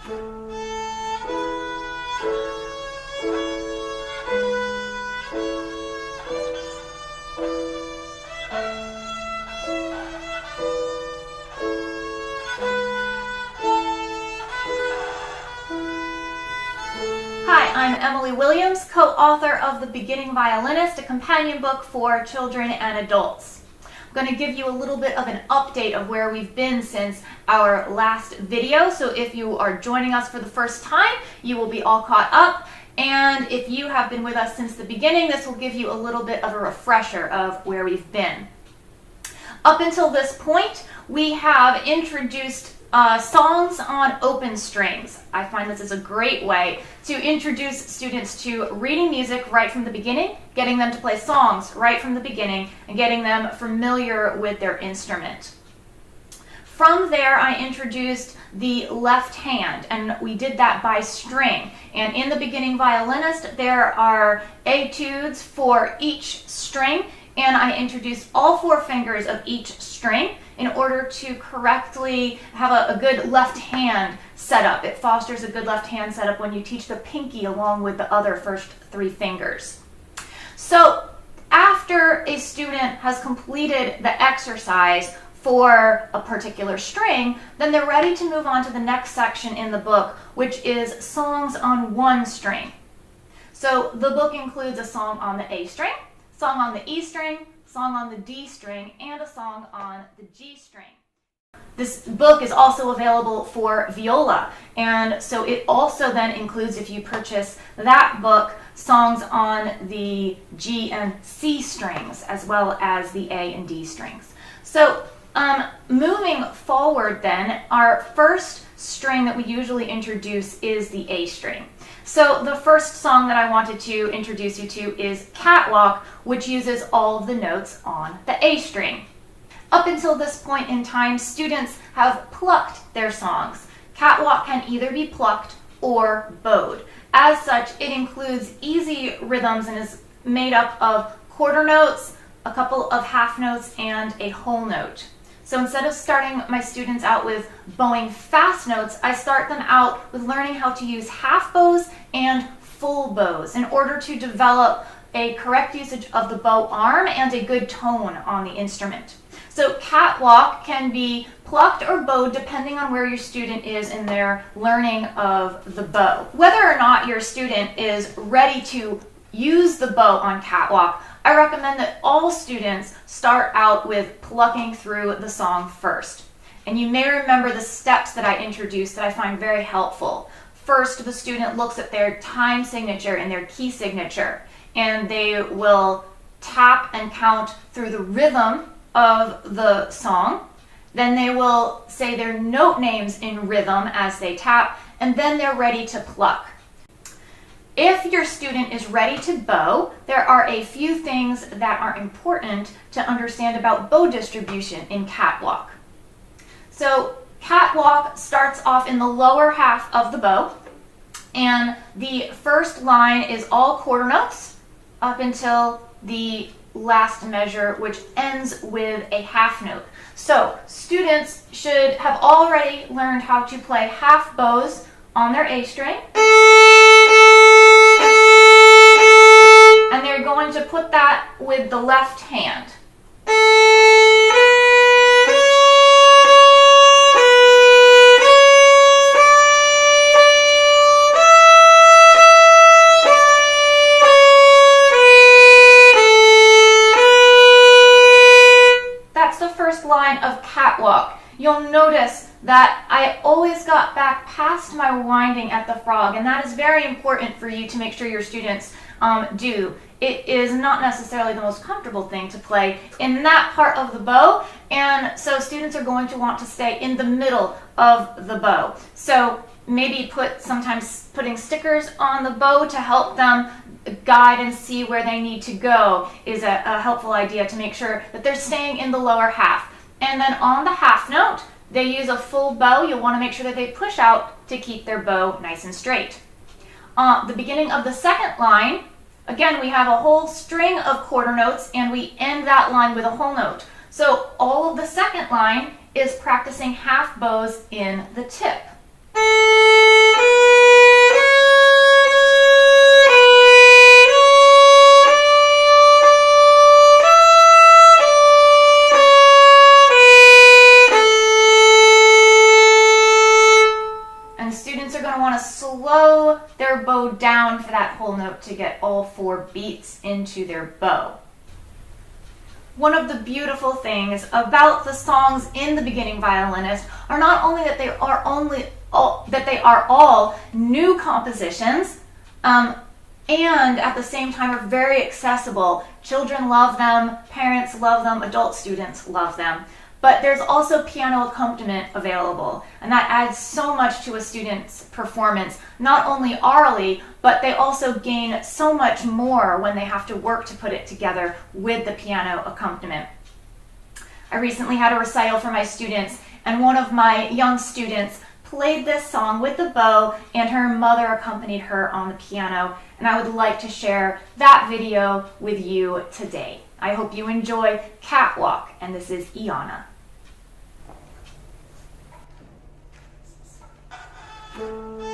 Hi, I'm Emily Williams, co-author of the Beginning Violinist, a companion book for children and adults. I'm going to give you a little bit of an update of where we've been since our last video. So if you are joining us for the first time, you will be all caught up. And if you have been with us since the beginning, this will give you a little bit of a refresher of where we've been. Up until this point, we have introduced songs on open strings. I find this is a great way to introduce students to reading music right from the beginning, getting them to play songs right from the beginning, and getting them familiar with their instrument. From there, I introduced the left hand, and we did that by string. And in the Beginning Violinist, there are etudes for each string, and I introduced all 4 fingers of each string in order to correctly have a good left hand setup. It fosters a good left hand setup when you teach the pinky along with the other first 3 fingers. So after a student has completed the exercise for a particular string, then they're ready to move on to the next section in the book, which is songs on 1 string. So the book includes a song on the A string, song on the E string, song on the D string, and a song on the G string. This book is also available for viola, and so it also then includes, if you purchase that book, songs on the G and C strings, as well as the A and D strings. So moving forward then, our first string that we usually introduce is the A string. So the first song that I wanted to introduce you to is Catwalk, which uses all of the notes on the A string. Up until this point in time, students have plucked their songs. Catwalk can either be plucked or bowed. As such, it includes easy rhythms and is made up of quarter notes, a couple of half notes, and a whole note. So instead of starting my students out with bowing fast notes, I start them out with learning how to use half bows and full bows in order to develop a correct usage of the bow arm and a good tone on the instrument. So Catwalk can be plucked or bowed depending on where your student is in their learning of the bow. Whether or not your student is ready to use the bow on Catwalk, I recommend that all students start out with plucking through the song first. And you may remember the steps that I introduced that I find very helpful. First, the student looks at their time signature and their key signature, and they will tap and count through the rhythm of the song. Then they will say their note names in rhythm as they tap, and then they're ready to pluck. If your student is ready to bow, there are a few things that are important to understand about bow distribution in Catwalk. So Catwalk starts off in the lower half of the bow, and the first line is all quarter notes up until the last measure, which ends with a half note. So students should have already learned how to play half bows on their A string. And they're going to put that with the left hand. That's the first line of Catwalk. You'll notice that I always got back past my winding at the frog, and that is very important for you to make sure your students do. It is not necessarily the most comfortable thing to play in that part of the bow, and so students are going to want to stay in the middle of the bow. So maybe sometimes putting stickers on the bow to help them guide and see where they need to go is a helpful idea to make sure that they're staying in the lower half. And then on the half note, they use a full bow. You'll want to make sure that they push out to keep their bow nice and straight. The beginning of the second line, again, we have a whole string of quarter notes, and we end that line with a whole note. So all of the second line is practicing half bows in the tip. slow their bow down for that whole note to get all 4 beats into their bow. One of the beautiful things about the songs in The Beginning Violinist are not only that they are all new compositions, and at the same time are very accessible. Children love them, parents love them, adult students love them. But there's also piano accompaniment available, and that adds so much to a student's performance, not only orally, but they also gain so much more when they have to work to put it together with the piano accompaniment. I recently had a recital for my students, and one of my young students played this song with the bow, and her mother accompanied her on the piano, and I would like to share that video with you today. I hope you enjoy Catwalk, and this is Iana. Thank you.